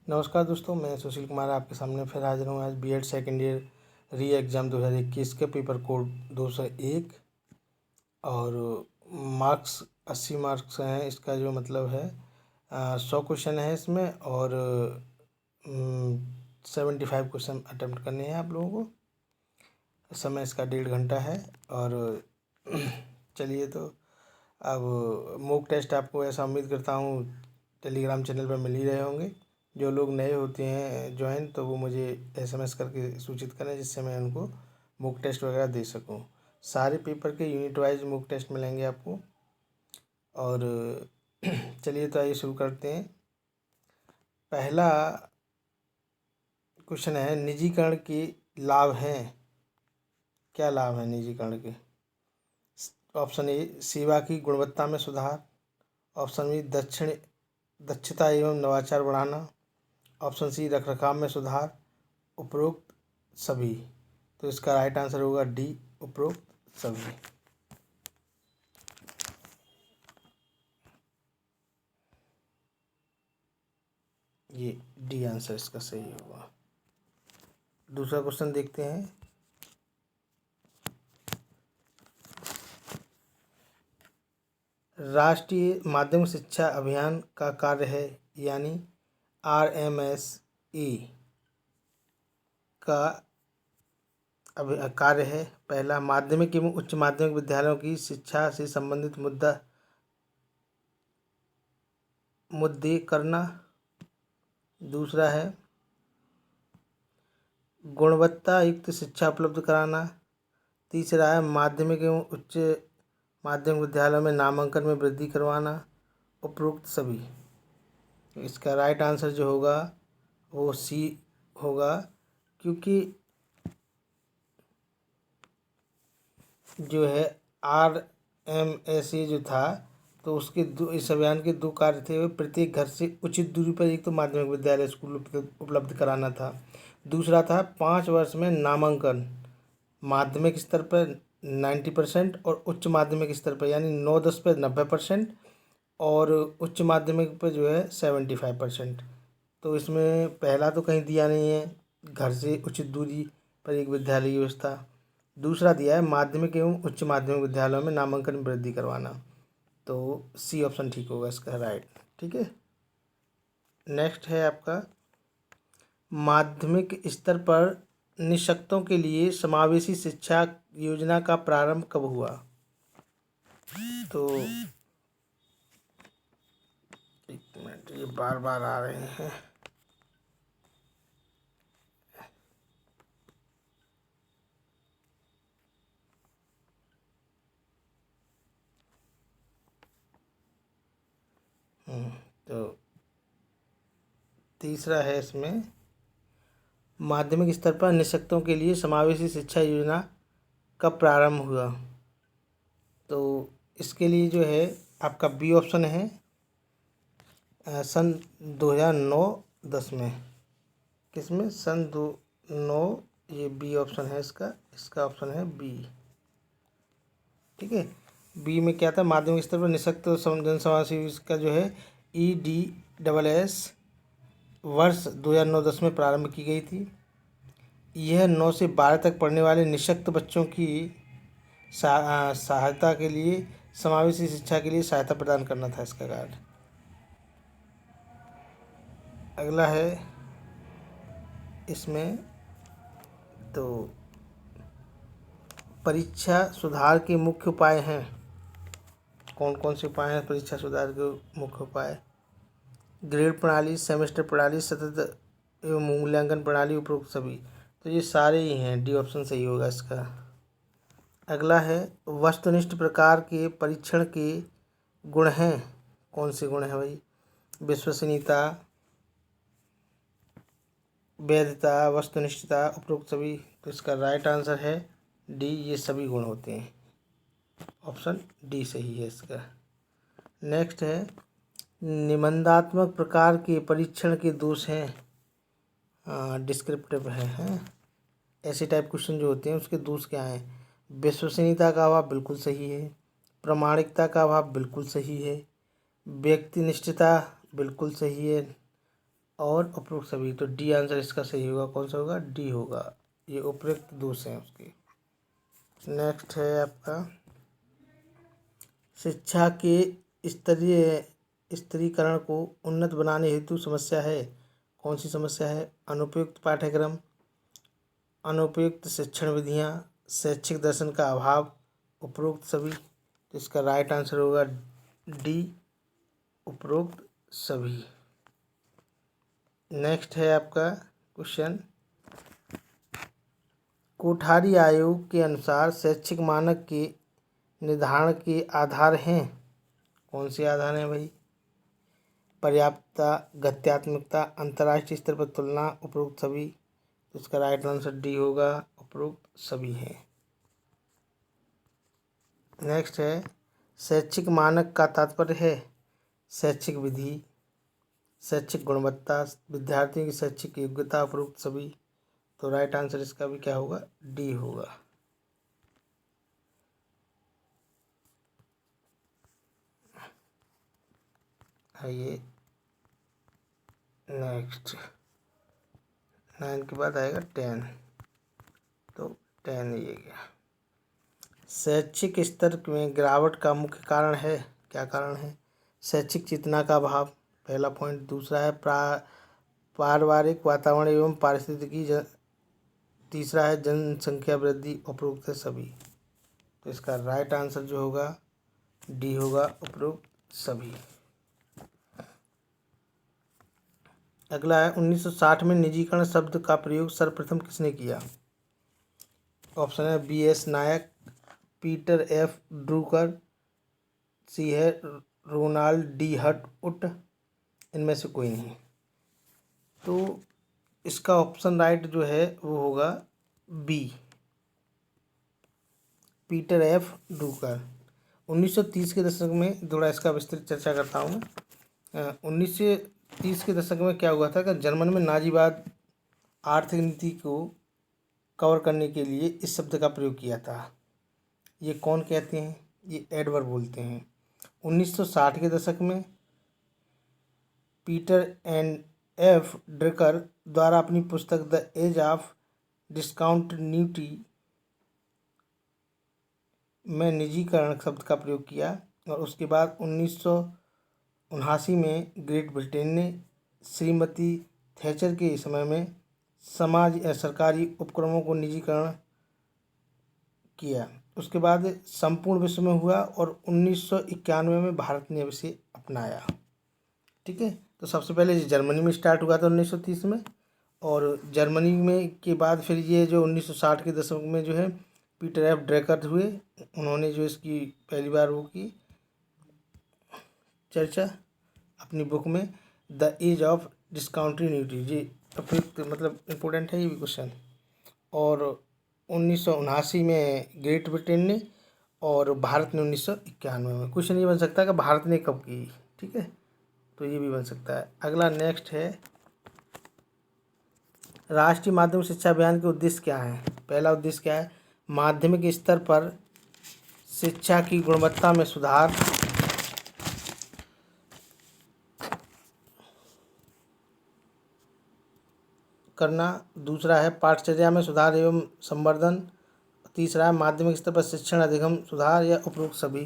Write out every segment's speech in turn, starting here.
नमस्कार दोस्तों, मैं सुशील कुमार आपके सामने फिर हाजिर हूँ। आज BEd second year re exam 2021 के पेपर कोड 201 और मार्क्स 80 मार्क्स हैं। इसका जो मतलब है 100 क्वेश्चन है इसमें और 75 क्वेश्चन अटेम्प्ट करने हैं आप लोगों को। समय इसका 1.5 घंटा है और चलिए तो अब मॉक टेस्ट आपको ऐसा उम्मीद करता हूँ टेलीग्राम चैनल पर मिल ही रहे होंगे। जो लोग नए होते हैं ज्वाइन तो वो मुझे एसएमएस करके सूचित करें जिससे मैं उनको मॉक टेस्ट वगैरह दे सकूं। सारे पेपर के यूनिट वाइज मॉक टेस्ट मिलेंगे आपको। और चलिए तो आइए शुरू करते हैं। पहला क्वेश्चन है, निजीकरण के लाभ हैं। क्या लाभ हैं निजीकरण के? ऑप्शन ए, सेवा की गुणवत्ता में सुधार। ऑप्शन बी, दक्षता एवं नवाचार बढ़ाना। ऑप्शन सी, रखरखाव में सुधार। उपरोक्त सभी। तो इसका राइट आंसर होगा डी, उपरोक्त सभी। ये डी आंसर इसका सही होगा। दूसरा क्वेश्चन देखते हैं। राष्ट्रीय माध्यमिक शिक्षा अभियान का कार्य है, यानी RMSE का कार्य है। पहला, माध्यमिक एवं उच्च माध्यमिक विद्यालयों की शिक्षा से संबंधित मुद्दे करना। दूसरा है, गुणवत्ता युक्त शिक्षा उपलब्ध कराना। तीसरा है, माध्यमिक एवं उच्च माध्यमिक विद्यालयों में नामांकन में वृद्धि करवाना। उपरोक्त सभी। इसका राइट आंसर जो होगा वो सी होगा, क्योंकि जो है RMSE जो था तो उसके इस अभियान के 2 कार्य थे। प्रत्येक घर से उचित दूरी पर एक तो माध्यमिक विद्यालय स्कूल उपलब्ध कराना था। दूसरा था 5 वर्ष में नामांकन, माध्यमिक स्तर पर 90% और उच्च माध्यमिक स्तर पर यानी 9-10 पर 90% और उच्च माध्यमिक पर जो है 75%। तो इसमें पहला तो कहीं दिया नहीं है घर से उचित दूरी पर एक विद्यालय की व्यवस्था। दूसरा दिया है माध्यमिक एवं उच्च माध्यमिक विद्यालयों में नामांकन में वृद्धि करवाना। तो सी ऑप्शन ठीक होगा इसका राइट। ठीक है, नेक्स्ट है आपका, माध्यमिक स्तर पर निःशक्तों के लिए समावेशी शिक्षा योजना का प्रारंभ कब हुआ? तो एक मिनट, ये बार बार आ रहे हैं। तो तीसरा है इसमें, माध्यमिक स्तर पर निःशक्तों के लिए समावेशी शिक्षा योजना कब प्रारंभ हुआ? तो इसके लिए जो है आपका बी ऑप्शन है, सन 2009-10 में। किसमें? सन 2009। ये बी ऑप्शन है इसका ऑप्शन है बी। ठीक है, बी में क्या था, माध्यमिक स्तर पर निःशक्त जनसमावेशी का जो है EDSS वर्ष 2009-10 में प्रारंभ की गई थी। यह 9 से 12 तक पढ़ने वाले निःशक्त बच्चों की सहायता के लिए समावेशी शिक्षा के लिए सहायता प्रदान करना था इसका कार्य। अगला है इसमें, तो परीक्षा सुधार के मुख्य उपाय हैं। कौन कौन से उपाय हैं परीक्षा सुधार के मुख्य उपाय? ग्रेड प्रणाली, सेमेस्टर प्रणाली, सतत एवं मूल्यांकन प्रणाली, उपरोक्त सभी। तो ये सारे ही हैं, डी ऑप्शन सही होगा इसका। अगला है, वस्तुनिष्ठ प्रकार के परीक्षण के गुण हैं। कौन से गुण हैं भाई? विश्वसनीयता, वैधता, वस्तुनिष्ठता, उपरोक्त सभी। तो इसका राइट आंसर है डी, ये सभी गुण होते हैं। ऑप्शन डी सही है इसका। नेक्स्ट है, निबंधात्मक प्रकार के परीक्षण के दोष हैं। डिस्क्रिप्टिव हैं। ऐसे टाइप क्वेश्चन जो होते हैं उसके दोष क्या हैं? विश्वसनीयता का अभाव बिल्कुल सही है। प्रामाणिकता का अभाव बिल्कुल सही है। व्यक्तिनिष्ठता बिल्कुल सही है। और उपरोक्त सभी। तो डी आंसर इसका सही होगा। कौन सा होगा? डी होगा। ये उपरोक्त दोष हैं उसके। नेक्स्ट है आपका शिक्षा के स्तरीकरण को उन्नत बनाने हेतु समस्या है। कौन सी समस्या है? अनुपयुक्त पाठ्यक्रम, अनुपयुक्त शिक्षण विधियाँ, शैक्षिक दर्शन का अभाव, उपरोक्त सभी। तो इसका राइट आंसर होगा डी, उपरोक्त सभी। नेक्स्ट है आपका क्वेश्चन, कोठारी आयोग के अनुसार शैक्षिक मानक के निर्धारण के आधार हैं। कौन से आधार हैं भाई? पर्याप्तता, गत्यात्मकता, अंतर्राष्ट्रीय स्तर पर तुलना, उपरोक्त सभी। तो इसका राइट आंसर डी होगा, उपरोक्त सभी है। नेक्स्ट है शैक्षिक मानक का तात्पर्य है शैक्षिक विधि, शैक्षिक गुणवत्ता, विद्यार्थियों की शैक्षिक योग्यता, उपरोक्त सभी। तो राइट आंसर इसका भी क्या होगा? डी होगा। आइए नेक्स्ट, 9 के बाद आएगा 10। तो 10 ये गया। शैक्षिक स्तर में गिरावट का मुख्य कारण है। क्या कारण है? शैक्षिक चेतना का अभाव, पहला पॉइंट। दूसरा है पारिवारिक वातावरण एवं पारिस्थितिकी, तीसरा है जनसंख्या वृद्धि, उपरोक्त है सभी। तो इसका राइट आंसर जो होगा डी होगा, उपरोक्त सभी। अगला है 1960 में निजीकरण शब्द का प्रयोग सर्वप्रथम किसने किया? ऑप्शन है बी एस नायक, पीटर एफ ड्रूकर, सी है रोनाल्ड डी हट उट, इनमें से कोई नहीं। तो इसका ऑप्शन राइट जो है वो होगा बी, पीटर एफ ड्रूकर। 1930 के दशक में, थोड़ा इसका विस्तृत चर्चा करता हूँ मैं। 1930 के दशक में क्या हुआ था कि जर्मन में नाजीवाद आर्थिक नीति को कवर करने के लिए इस शब्द का प्रयोग किया था। ये कौन कहते हैं? ये एडवर्ड बोलते हैं। 1960 के दशक में पीटर एंड एफ ड्रकर द्वारा अपनी पुस्तक द एज ऑफ डिस्कंटिन्यूटी में निजीकरण शब्द का प्रयोग किया। और उसके बाद 1979 में ग्रेट ब्रिटेन ने श्रीमती थैचर के समय में सरकारी उपक्रमों को निजीकरण किया। उसके बाद संपूर्ण विश्व में हुआ और 1991 में भारत ने इसे अपनाया। ठीक है, तो सबसे पहले जर्मनी में स्टार्ट हुआ था 1930 में, और जर्मनी में के बाद फिर ये जो 1960 के दशक में जो है पीटर एफ ड्रकर हुए, उन्होंने जो इसकी पहली बार वो की चर्चा अपनी बुक में द एज ऑफ डिस्कंटिन्यूटी। जी मतलब इम्पोर्टेंट है ये भी क्वेश्चन। और 1979 में ग्रेट ब्रिटेन ने, और भारत ने 1991 में। क्वेश्चन ये बन सकता है कि भारत ने कब की। ठीक है, तो ये भी बन सकता है। अगला नेक्स्ट है राष्ट्रीय माध्यमिक शिक्षा अभियान के उद्देश्य क्या है? पहला उद्देश्य क्या है? माध्यमिक स्तर पर शिक्षा की गुणवत्ता में सुधार, करना। दूसरा है पाठचर्या में सुधार एवं संवर्धन। तीसरा है माध्यमिक स्तर पर शिक्षण अधिगम सुधार, या उपरोक्त सभी।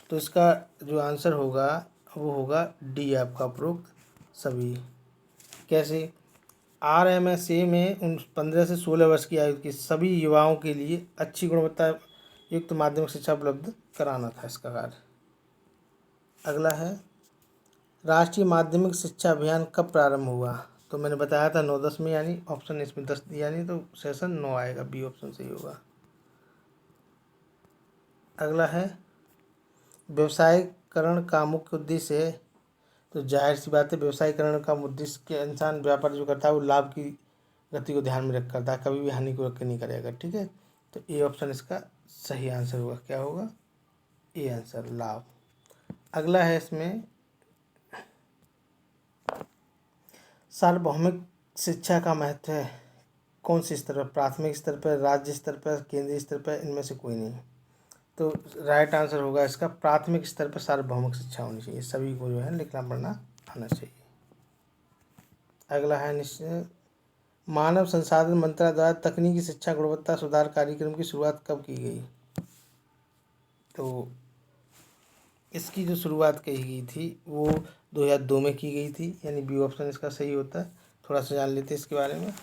तो इसका जो आंसर होगा वो होगा डी, आपका उपरोक्त सभी। कैसे? RMSA में 15 से 16 वर्ष की आयु के सभी युवाओं के लिए अच्छी गुणवत्ता युक्त माध्यमिक शिक्षा उपलब्ध कराना था इसका कार्य। अगला है राष्ट्रीय माध्यमिक शिक्षा अभियान कब प्रारंभ हुआ? तो मैंने बताया था 9-10 में, यानी ऑप्शन इसमें 10 दिया नहीं, तो सेशन 9 आएगा, बी ऑप्शन सही होगा। अगला है व्यवसायीकरण का मुख्य उद्देश्य है। तो जाहिर सी बात है व्यवसायीकरण का उद्देश्य के इंसान व्यापार जो करता है वो लाभ की गति को ध्यान में रख करता है, कभी भी हानि को रख के नहीं करेगा। ठीक है, तो ए ऑप्शन इसका सही आंसर होगा। क्या होगा? ए आंसर, लाभ। अगला है इसमें सार्वभौमिक शिक्षा का महत्व है कौन से स्तर पर? प्राथमिक स्तर पर, राज्य स्तर पर, केंद्रीय स्तर पर, इनमें से कोई नहीं। तो राइट आंसर होगा इसका प्राथमिक स्तर पर सार्वभौमिक शिक्षा होनी चाहिए। सभी को जो है लिखना पढ़ना आना चाहिए। अगला है निश्चय मानव संसाधन मंत्रालय द्वारा तकनीकी शिक्षा गुणवत्ता सुधार कार्यक्रम की शुरुआत कब की गई। तो इसकी जो शुरुआत की गई थी वो 2002 में की गई थी, यानी बी ऑप्शन इसका सही होता है। थोड़ा सा जान लेते हैं इसके बारे में।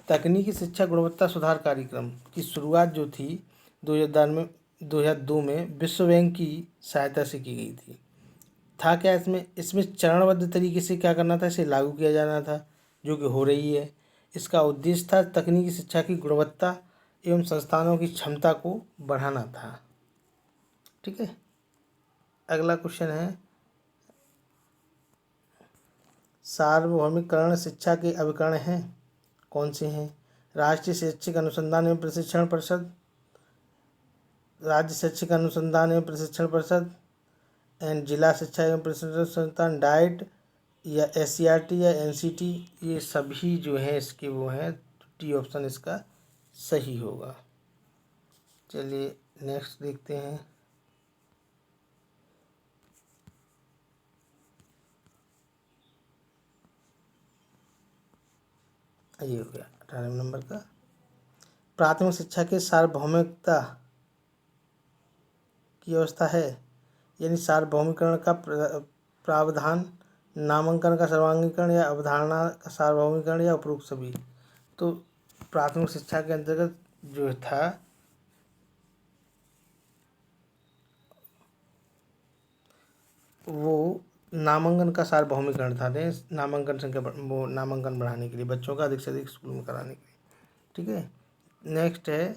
तकनीकी शिक्षा गुणवत्ता सुधार कार्यक्रम की शुरुआत जो थी 2002 में विश्व बैंक की सहायता से की गई थी। था क्या इसमें इसमें चरणबद्ध तरीके से क्या करना था, इसे लागू किया जाना था, जो कि हो रही है। इसका उद्देश्य था तकनीकी शिक्षा की गुणवत्ता एवं संस्थानों की क्षमता को बढ़ाना था। ठीक है, अगला क्वेश्चन है सार्वभौमिकरण शिक्षा के अभिकरण हैं, कौन से हैं। राष्ट्रीय शैक्षिक अनुसंधान एवं प्रशिक्षण परिषद, राज्य शैक्षिक अनुसंधान एवं प्रशिक्षण परिषद एंड जिला शिक्षा एवं प्रशिक्षण संस्थान डाइट या SCRT या NCT, ये सभी जो हैं इसके वो हैं। डी ऑप्शन इसका सही होगा। चलिए नेक्स्ट देखते हैं। ये हो गया 18 नंबर का। प्राथमिक शिक्षा के सार्वभौमिकता की व्यवस्था है, यानी सार्वभौमिकरण का प्रावधान, नामांकन का सर्वांगीकरण या अवधारणा का सार्वभौमिकरण या उपरोक्त सभी। तो प्राथमिक शिक्षा के अंतर्गत जो था वो नामांकन का सार्वभौमिकरण था। नामांकन संख्या वो नामांकन बढ़ाने के लिए, बच्चों का अधिक से अधिक स्कूल में कराने के लिए। ठीक है, नेक्स्ट है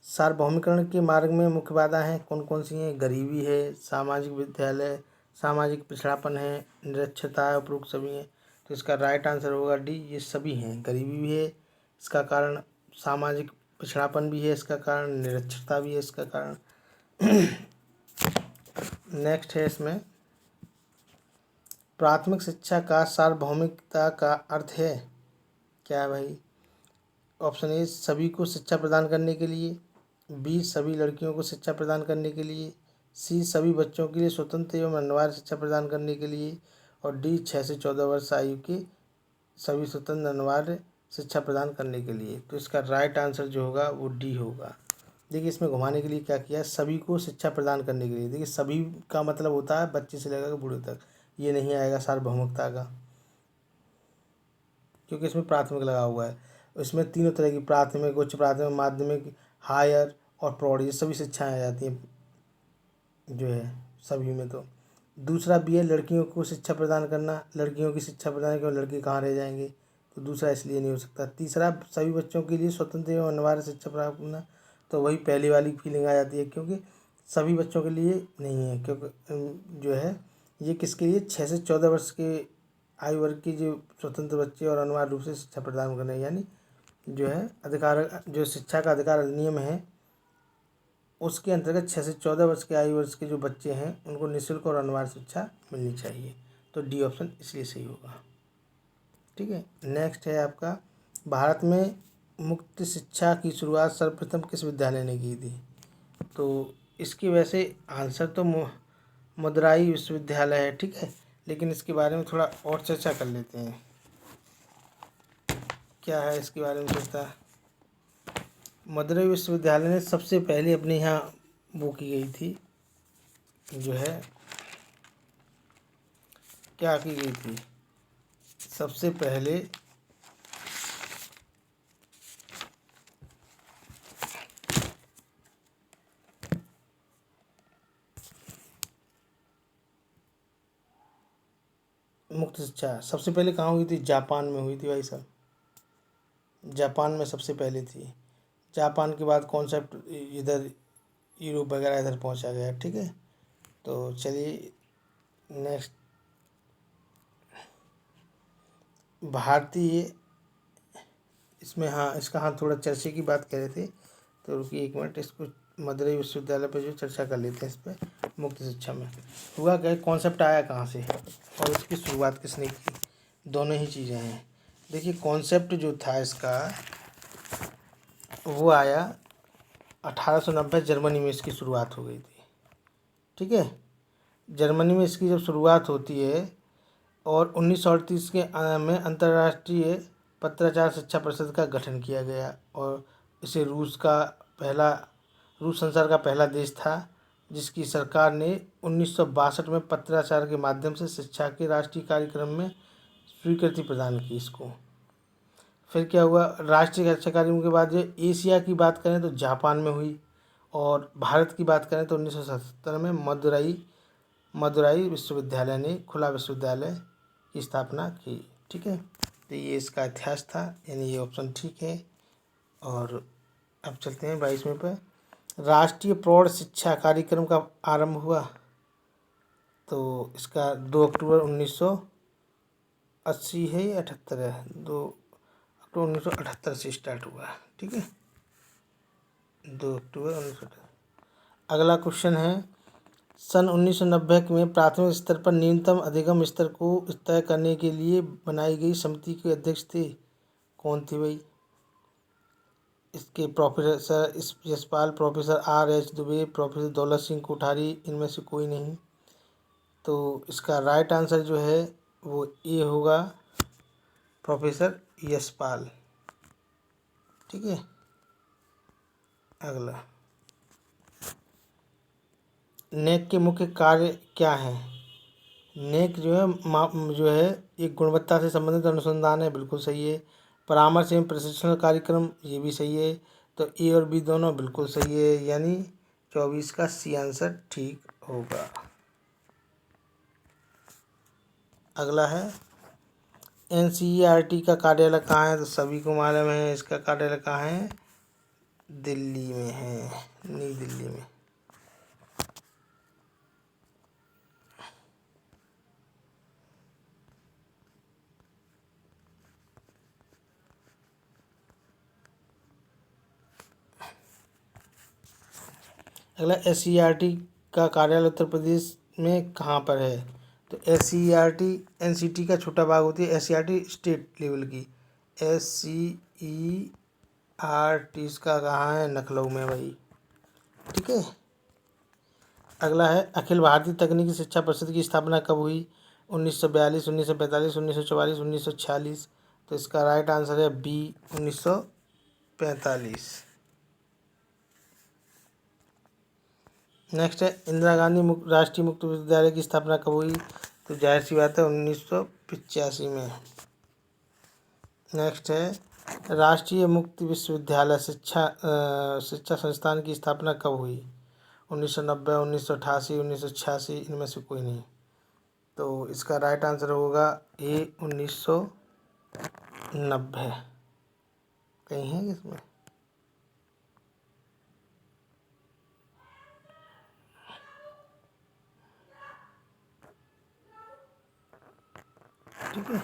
सार्वभौमिकरण के मार्ग में मुख्य बाधा हैं, कौन कौन सी हैं। गरीबी है, सामाजिक विद्यालय, सामाजिक पिछड़ापन है, निरक्षरता है, उपरोक्त सभी हैं। तो इसका राइट आंसर होगा डी, ये सभी हैं। गरीबी भी है इसका कारण, सामाजिक पिछड़ापन भी है इसका कारण, निरक्षरता भी है इसका कारण। नेक्स्ट है इसमें प्राथमिक शिक्षा का सार्वभौमिकता का अर्थ है क्या है भाई। ऑप्शन ए सभी को शिक्षा प्रदान करने के लिए, बी सभी लड़कियों को शिक्षा प्रदान करने के लिए, सी सभी बच्चों के लिए स्वतंत्र एवं अनिवार्य शिक्षा प्रदान करने के लिए, और डी 6 से 14 वर्ष आयु के सभी स्वतंत्र अनिवार्य शिक्षा प्रदान करने के लिए। तो इसका राइट आंसर जो होगा वो डी होगा। देखिए इसमें घुमाने के लिए क्या किया, सभी को शिक्षा प्रदान करने के लिए। देखिए सभी का मतलब होता है बच्चे से लेकर बूढ़े तक, ये नहीं आएगा सार्वभौमिकता का, क्योंकि इसमें प्राथमिक लगा हुआ है। इसमें तीनों तरह की प्राथमिक, उच्च प्राथमिक, माध्यमिक, हायर और प्रौढ़, ये सभी शिक्षाएँ आ जाती हैं जो है सभी में। तो दूसरा बी है लड़कियों को शिक्षा प्रदान करना, लड़कियों की शिक्षा प्रदान करना, लड़के कहाँ रह जाएंगे, तो दूसरा इसलिए नहीं हो सकता। तीसरा सभी बच्चों के लिए स्वतंत्र एवं अनिवार्य शिक्षा प्राप्त करना, तो वही पहली वाली फीलिंग आ जाती है, क्योंकि सभी बच्चों के लिए नहीं है, क्योंकि जो है ये किसके लिए 6 से 14 वर्ष के आयु वर्ग के जो स्वतंत्र बच्चे और अनिवार्य रूप से शिक्षा प्रदान करने, यानी जो है अधिकार, जो शिक्षा का अधिकार अधिनियम है उसके अंतर्गत 6 से 14 वर्ष के आयु वर्ष के जो बच्चे हैं उनको निःशुल्क और अनिवार्य शिक्षा मिलनी चाहिए। तो डी ऑप्शन इसलिए सही होगा। ठीक है, नेक्स्ट है आपका भारत में मुक्त शिक्षा की शुरुआत सर्वप्रथम किस विद्यालय ने की थी। तो इसकी वैसे आंसर तो मदुराई विश्वविद्यालय है। ठीक है, लेकिन इसके बारे में थोड़ा और चर्चा कर लेते हैं, क्या है इसके बारे में चर्चा। मदुरई विश्वविद्यालय ने सबसे पहले अपने यहाँ वो की गई थी, जो है क्या की गई थी, सबसे पहले मुक्त शिक्षा सबसे पहले कहाँ हुई थी, जापान में हुई थी भाई साहब, जापान में सबसे पहले थी। जापान के बाद कॉन्सेप्ट इधर यूरोप वगैरह इधर पहुंचा गया। ठीक है, तो चलिए नेक्स्ट भारतीय, इसमें हाँ इसका हाँ थोड़ा चर्चे की बात कर रहे थे, तो रुकिए एक मिनट, इसको मदुरई विश्वविद्यालय पे जो चर्चा कर लेते हैं इस पर। मुक्त शिक्षा में हुआ क्या, कॉन्सेप्ट आया कहाँ से और इसकी शुरुआत किसने की, दोनों ही चीज़ें हैं। देखिए कॉन्सेप्ट जो था इसका वो आया 1890, जर्मनी में इसकी शुरुआत हो गई थी। ठीक है, जर्मनी में इसकी जब शुरुआत होती है और 1938 के में अंतर्राष्ट्रीय पत्राचार शिक्षा परिषद का गठन किया गया और इसे रूस संसार का पहला देश था जिसकी सरकार ने 1962 में पत्राचार के माध्यम से शिक्षा के राष्ट्रीय कार्यक्रम में स्वीकृति प्रदान की इसको। फिर क्या हुआ, राष्ट्रीय शिक्षा कार्यक्रम के बाद जो एशिया की बात करें तो जापान में हुई और भारत की बात करें तो 1977 में मदुराई विश्वविद्यालय ने खुला विश्वविद्यालय की स्थापना की। ठीक है, तो ये इसका इतिहास था, यानी ये ऑप्शन ठीक है। और अब चलते हैं 22वें पे। राष्ट्रीय प्रौढ़ शिक्षा कार्यक्रम का आरंभ हुआ, तो इसका 2 अक्टूबर 1980 है या 78 है, 2 अक्टूबर 1978 से स्टार्ट हुआ। ठीक है, 2 अक्टूबर 1978। अगला क्वेश्चन है, सन 1990 में प्राथमिक स्तर पर न्यूनतम अधिगम स्तर को तय करने के लिए बनाई गई समिति के अध्यक्ष थे, कौन थे भाई? इसके professor Yashpal, professor R.H. Dubey, professor Daulat Singh Kothari, इनमें से कोई नहीं। तो इसका राइट आंसर जो है वो ए होगा, प्रोफेसर यशपाल। ठीक है, अगला, नेक के मुख्य कार्य क्या हैं? नेक जो है एक गुणवत्ता से संबंधित अनुसंधान है, बिल्कुल सही है। परामर्श एवं प्रशिक्षण कार्यक्रम, ये भी सही है। तो ए और बी दोनों बिल्कुल सही है, यानी 24 का सी आंसर ठीक होगा। अगला है, NCERT का कार्यालय कहाँ है? तो सभी को मालूम है, इसका कार्यालय कहाँ है? दिल्ली में है, नई दिल्ली में। अगला, SCERT का कार्यालय उत्तर प्रदेश में कहाँ पर है? तो SCERT NCT का छोटा भाग होती है, SCERT स्टेट लेवल की। SCERT इसका कहाँ है? लखनऊ में भाई। ठीक है, अगला है, अखिल भारतीय तकनीकी शिक्षा परिषद की स्थापना कब हुई? 1942, 1945, 1944, 1946। तो इसका राइट आंसर है बी, 1945। नेक्स्ट है, इंदिरा गांधी राष्ट्रीय मुक्त विश्वविद्यालय की स्थापना कब हुई? तो जाहिर सी बात है 1985 में। नेक्स्ट है, राष्ट्रीय मुक्त विश्वविद्यालय शिक्षा संस्थान की स्थापना कब हुई? 1990, 1988, 1986, इनमें से कोई नहीं। तो इसका राइट आंसर होगा ए, 1990। कहीं है इसमें? ठीक है,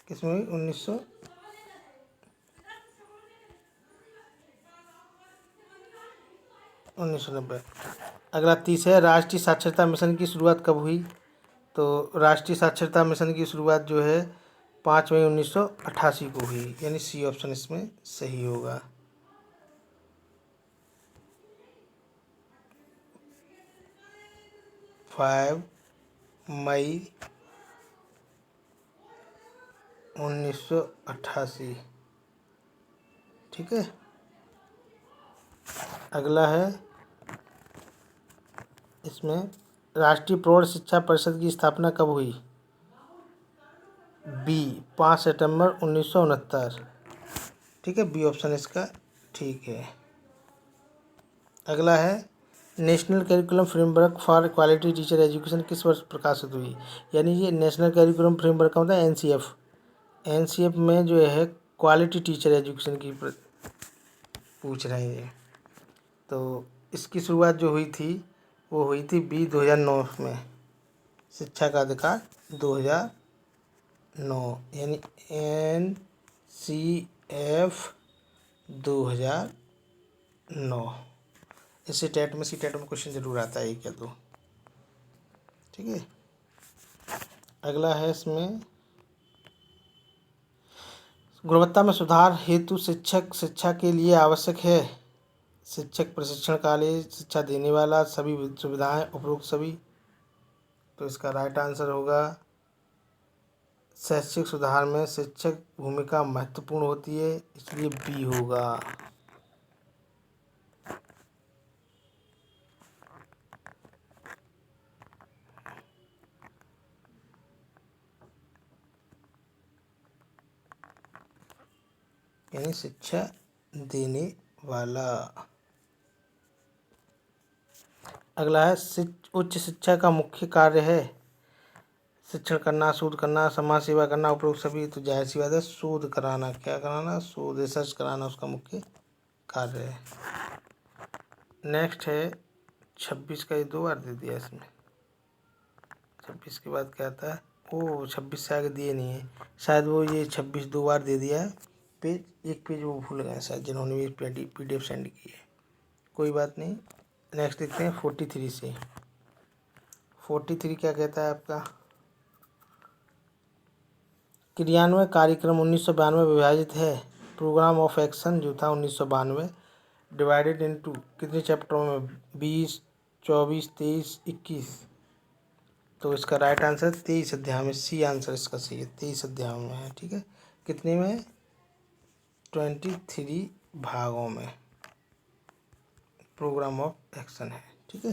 किसमें हुई? 1990। अगला 30 है, राष्ट्रीय साक्षरता मिशन की शुरुआत कब हुई? तो राष्ट्रीय साक्षरता मिशन की शुरुआत जो है 5 मई 1988 को हुई, यानी सी ऑप्शन इसमें सही होगा। फाइव मई 1988। ठीक है, अगला है, इसमें राष्ट्रीय प्रौढ़ शिक्षा परिषद की स्थापना कब हुई? बी, 5 सितंबर 1969। ठीक है, बी ऑप्शन इसका ठीक है। अगला है, national curriculum framework for quality teacher education किस वर्ष प्रकाशित हुई? यानी ये नेशनल करिकुलम फ्रेमवर्क का होता है NCF में जो है क्वालिटी टीचर एजुकेशन की पूछ रहे हैं। तो इसकी शुरुआत जो हुई थी वो हुई थी बी, 2009 में। शिक्षा का अधिकार 2009, यानी NCF 2009। इससे टेट में क्वेश्चन जरूर आता है, एक या दो। ठीक है, अगला है, इसमें गुणवत्ता में सुधार हेतु शिक्षा के लिए आवश्यक है। शिक्षक, प्रशिक्षण कॉलेज, शिक्षा देने वाला, सभी सुविधाएं, उपरोक्त सभी। तो इसका राइट आंसर होगा शैक्षिक सुधार में शिक्षक भूमिका महत्वपूर्ण होती है, इसलिए बी होगा। यानी शिक्षा देने वाला। अगला है उच्च शिक्षा का मुख्य कार्य है शिक्षण करना, शोध करना, समाज सेवा करना, उपरोक्त सभी। तो जाहिर सी बात है शोध कराना। क्या कराना? शोध, रिसर्च कराना उसका मुख्य कार्य है। नेक्स्ट है 26 का, ये 2 बार दे दिया इसमें। 26 के बाद क्या आता है? ओ 26 से आगे दिए नहीं है शायद, वो ये 26 2 बार दे दिया है। एक पेज वो भूल गए शायद, जिन्होंने भी PDF सेंड की है। कोई बात नहीं। नेक्स्ट देखते हैं 43 से। 43 क्या कहता है आपका? क्रियान्वयन कार्यक्रम 1992 में विभाजित है। प्रोग्राम ऑफ एक्शन जो था 1992 डिवाइडेड इनटू कितने चैप्टरों में? 20, 24, 23, 21। तो इसका राइट आंसर 23 अध्याय में। सी आंसर इसका सही है, 23 अध्याय में है। ठीक है, कितने में? 23 भागों में प्रोग्राम ऑफ एक्शन है। ठीक है।